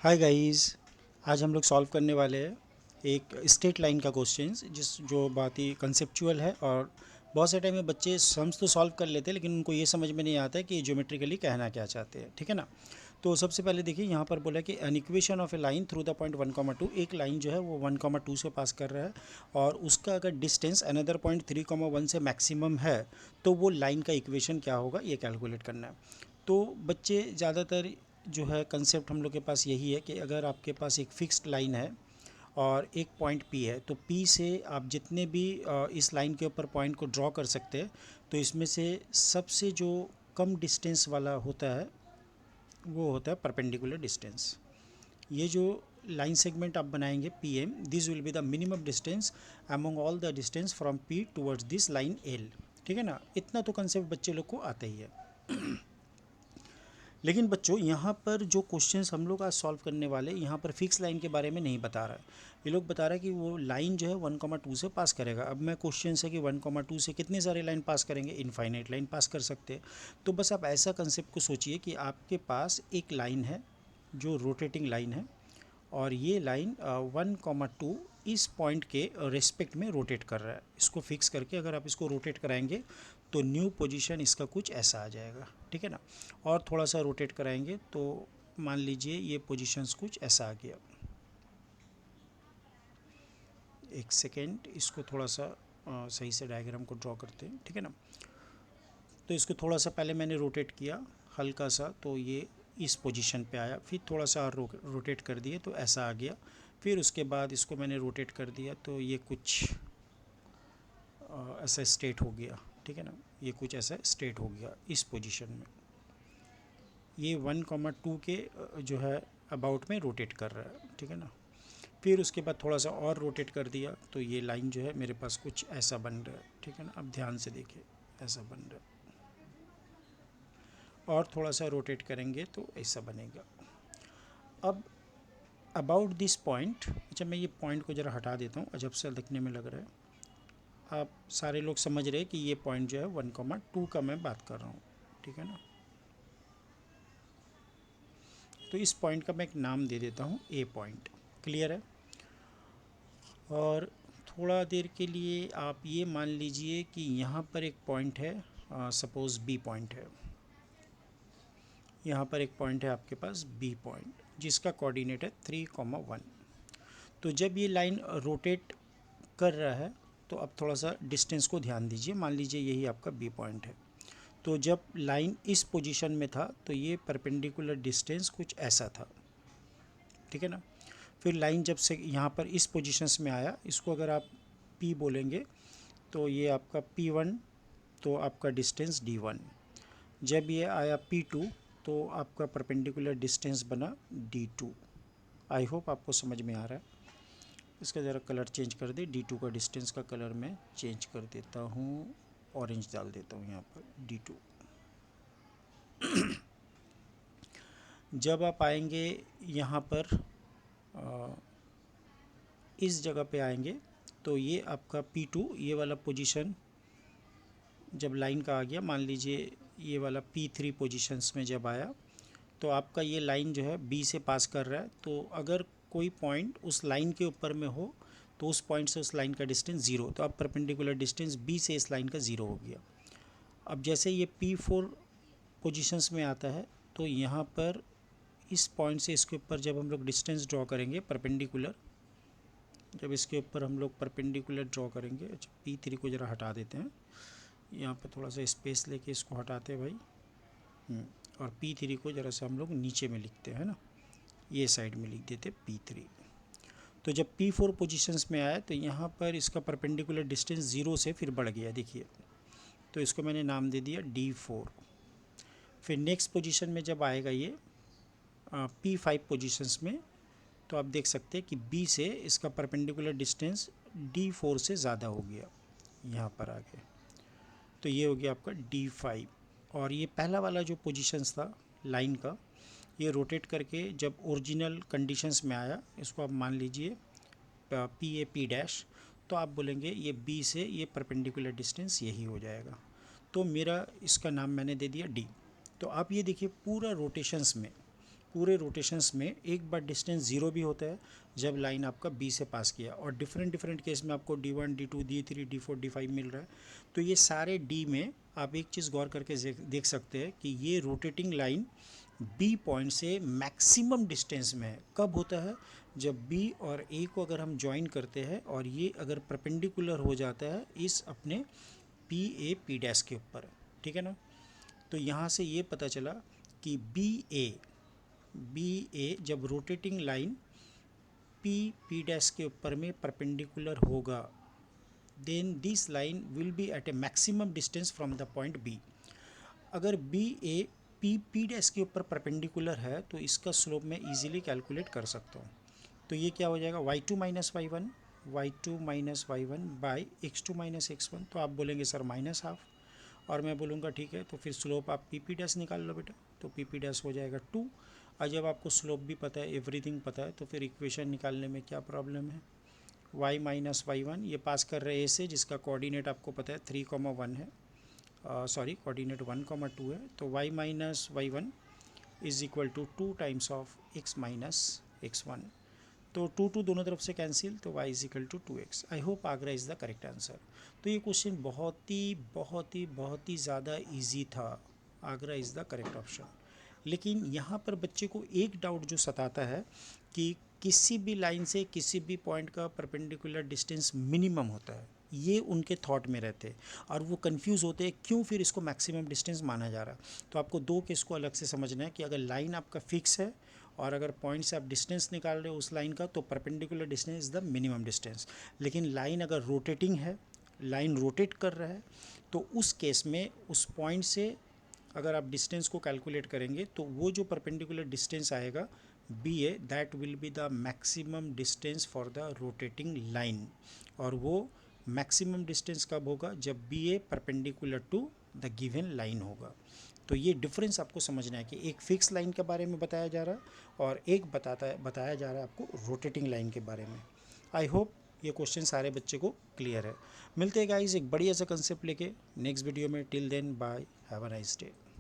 Hi guys. आज हम लोग सॉल्व करने वाले हैं एक स्ट्रेट लाइन का क्वेश्चन जो बहुत ही कंसेप्चुअल है। और बहुत से टाइम में बच्चे सम्स तो सॉल्व कर लेते हैं लेकिन उनको ये समझ में नहीं आता है कि ज्योमेट्रिकली कहना क्या चाहते हैं। ठीक है ना। तो सबसे पहले देखिए यहाँ पर बोला कि an equation of A line through the point 1,2। एक लाइन जो है वो 1,2 से पास कर रहा है और उसका अगर डिस्टेंस अनदर पॉइंट 3,1 से मैक्सिमम है तो वो लाइन का इक्वेशन क्या होगा ये कैलकुलेट करना है। तो बच्चे ज़्यादातर जो है कंसेप्ट हम लोग के पास यही है कि अगर आपके पास एक फिक्स्ड लाइन है और एक पॉइंट पी है तो पी से आप जितने भी इस लाइन के ऊपर पॉइंट को ड्रॉ कर सकते हैं तो इसमें से सबसे जो कम डिस्टेंस वाला होता है वो होता है परपेंडिकुलर डिस्टेंस। ये जो लाइन सेगमेंट आप बनाएंगे P M, this will be the minimum distance among all the distance from P towards this line L. ठीक है ना। इतना तो कंसेप्ट बच्चे लोग को आता ही है। लेकिन बच्चों यहाँ पर जो क्वेश्चंस हम लोग आज सॉल्व करने वाले यहाँ पर फिक्स लाइन के बारे में नहीं बता रहा है। ये लोग बता रहा है कि वो लाइन जो है 1,2 से पास करेगा। अब मैं क्वेश्चन है कि 1,2 से कितने सारे लाइन पास करेंगे, इनफाइनाइट लाइन पास कर सकते हैं। तो बस आप ऐसा कंसेप्ट को सोचिए कि आपके पास एक लाइन है जो रोटेटिंग लाइन है और ये लाइन 1,2 इस पॉइंट के रेस्पेक्ट में रोटेट कर रहा है। इसको फिक्स करके अगर आप इसको रोटेट कराएंगे तो न्यू पोजीशन इसका कुछ ऐसा आ जाएगा। ठीक है ना। और थोड़ा सा रोटेट कराएंगे तो मान लीजिए ये पोजीशंस कुछ ऐसा आ गया। एक सेकेंड, इसको थोड़ा सा सही से डायग्राम को ड्रॉ करते हैं। ठीक है ना। तो इसको थोड़ा सा पहले मैंने रोटेट किया हल्का सा तो ये इस पोजीशन पे आया, फिर थोड़ा सा और रोटेट कर दिए तो ऐसा आ गया। फिर उसके बाद इसको मैंने रोटेट कर दिया तो ये कुछ ऐसा स्ट्रेट हो गया। ठीक है ना। ये कुछ ऐसा स्ट्रेट हो गया इस पोजीशन में। ये 1,2 के जो है अबाउट में रोटेट कर रहा है। ठीक है ना। फिर उसके बाद थोड़ा सा और रोटेट कर दिया तो ये लाइन जो है मेरे पास कुछ ऐसा बन रहा है। ठीक है ना। अब ध्यान से देखिए ऐसा बन रहा है और थोड़ा सा रोटेट करेंगे तो ऐसा बनेगा। अब अबाउट दिस पॉइंट, अच्छा मैं ये पॉइंट को ज़रा हटा देता हूँ, अजब सा दिखने में लग रहा है। आप सारे लोग समझ रहे हैं कि ये पॉइंट जो है 1,2 का मैं बात कर रहा हूँ। ठीक है ना। तो इस पॉइंट का मैं एक नाम दे देता हूँ ए पॉइंट। क्लियर है। और थोड़ा देर के लिए आप ये मान लीजिए कि यहाँ पर एक पॉइंट है, सपोज़ बी पॉइंट है। यहाँ पर एक पॉइंट है आपके पास बी पॉइंट जिसका कोऑर्डिनेट है 3,1। तो जब ये लाइन रोटेट कर रहा है तो अब थोड़ा सा डिस्टेंस को ध्यान दीजिए। मान लीजिए यही आपका बी पॉइंट है। तो जब लाइन इस पोजीशन में था तो ये परपेंडिकुलर डिस्टेंस कुछ ऐसा था। ठीक है ना। फिर लाइन जब से यहाँ पर इस पोजीशंस में आया, इसको अगर आप पी बोलेंगे तो ये आपका P1, तो आपका डिस्टेंस D1। जब ये आया P2 तो आपका परपेंडिकुलर डिस्टेंस बना D2। आई होप आपको समझ में आ रहा है। इसका ज़रा कलर चेंज कर दे। D2 का डिस्टेंस का कलर मैं चेंज कर देता हूँ, ऑरेंज डाल देता हूँ यहाँ पर D2। जब आप आएंगे यहाँ पर इस जगह पे आएंगे तो ये आपका P2 ये वाला पोजीशन जब लाइन का आ गया, मान लीजिए ये वाला P3 पोजीशंस में जब आया तो आपका ये लाइन जो है B से पास कर रहा है। तो अगर कोई पॉइंट उस लाइन के ऊपर में हो तो उस पॉइंट से उस लाइन का डिस्टेंस ज़ीरो, तो अब परपेंडिकुलर डिस्टेंस B से इस लाइन का ज़ीरो हो गया। अब जैसे ये P4 पोजीशंस में आता है तो यहाँ पर इस पॉइंट से इसके ऊपर जब हम लोग डिस्टेंस ड्रॉ करेंगे परपेंडिकुलर, जब इसके ऊपर हम लोग परपेंडिकुलर ड्रॉ करेंगे, अच्छा P3 को ज़रा हटा देते हैं, यहाँ पर थोड़ा सा स्पेस लेके इसको हटाते हैं भाई। और P3 को ज़रा सा हम लोग नीचे में लिखते हैं ना, ये साइड में लिख देते P3। तो जब P4 पोजीशंस में आया तो यहाँ पर इसका परपेंडिकुलर डिस्टेंस ज़ीरो से फिर बढ़ गया, देखिए। तो इसको मैंने नाम दे दिया D4। फिर नेक्स्ट पोजीशन में जब आएगा ये P5 पोजीशंस में तो आप देख सकते हैं कि B से इसका परपेंडिकुलर डिस्टेंस D4 से ज़्यादा हो गया यहाँ पर आके। तो ये हो गया आपका D5। और ये पहला वाला जो पोजीशंस था लाइन का, ये रोटेट करके जब ओरिजिनल कंडीशंस में आया, इसको आप मान लीजिए P डैश, तो आप बोलेंगे ये B से ये परपेंडिकुलर डिस्टेंस यही हो जाएगा। तो मेरा इसका नाम मैंने दे दिया D। तो आप ये देखिए पूरा रोटेशंस में पूरे रोटेशंस में एक बार डिस्टेंस 0 भी होता है जब लाइन आपका बी से पास किया, और डिफरेंट केस में आपको D1 D2 D3 D4 D5 मिल रहा है। तो ये सारे डी में आप एक चीज़ गौर करके देख सकते हैं कि ये रोटेटिंग लाइन बी पॉइंट से मैक्सिमम डिस्टेंस में है। कब होता है? जब बी और ए को अगर हम ज्वाइन करते हैं और ये अगर परपेंडिकुलर हो जाता है इस अपने पी ए पी डैश के ऊपर, ठीक है ना। तो यहाँ से ये पता चला कि बी ए जब rotating line P P dash के ऊपर में परपेंडिकुलर होगा, then this line will be at a maximum distance from the point B. अगर B A P P dash के ऊपर परपेंडिकुलर है तो इसका स्लोप मैं इजीली कैलकुलेट कर सकता हूँ। तो ये क्या हो जाएगा, y2 minus Y one by x2 minus x1। तो आप बोलेंगे सर माइनस हाफ, और मैं बोलूँगा ठीक है, तो फिर स्लोप आप पी पी डैश निकाल लो बेटा। तो पी पी डैश हो जाएगा 2। और जब आपको स्लोप भी पता है, एवरीथिंग पता है, तो फिर इक्वेशन निकालने में क्या प्रॉब्लम है। y माइनस वाई वन ये पास कर रहे हैं ए से, जिसका कोऑर्डिनेट आपको पता है 3,1 है, सॉरी कोऑर्डिनेट 1,2 है। तो y minus Y one is equal to 2 times of x minus x1। तो 2 दोनों तरफ से कैंसिल, तो y is equal to 2x। I hope Agra is the correct answer. तो ये क्वेश्चन बहुत ही ज़्यादा इजी था। Agra is the correct option. लेकिन यहाँ पर बच्चे को एक डाउट जो सताता है कि किसी भी लाइन से किसी भी पॉइंट का परपेंडिकुलर डिस्टेंस मिनिमम होता है, ये उनके थॉट में रहते हैं और वो कंफ्यूज होते हैं क्यों फिर इसको मैक्सिमम डिस्टेंस माना जा रहा है। तो आपको दो केस को अलग से समझना है कि अगर लाइन आपका फिक्स है और अगर पॉइंट से आप डिस्टेंस निकाल रहे हो उस लाइन का, तो perpendicular distance is the minimum distance. लेकिन लाइन अगर रोटेटिंग है, लाइन रोटेट कर रहा है, तो उस केस में उस पॉइंट से अगर आप डिस्टेंस को कैलकुलेट करेंगे तो वो जो परपेंडिकुलर डिस्टेंस आएगा B A, that will be the maximum distance for the rotating line. और वो मैक्सिमम डिस्टेंस कब होगा, जब B A perpendicular to the given line होगा। तो ये डिफरेंस आपको समझना है कि एक फिक्स लाइन के बारे में बताया जा रहा है और एक बताया जा रहा है आपको रोटेटिंग लाइन के बारे में। आई होप ये क्वेश्चन सारे बच्चे को क्लियर है। मिलते हैं गाइस एक बढ़िया सा कंसेप्ट लेके नेक्स्ट वीडियो में। Till then bye, have a nice day.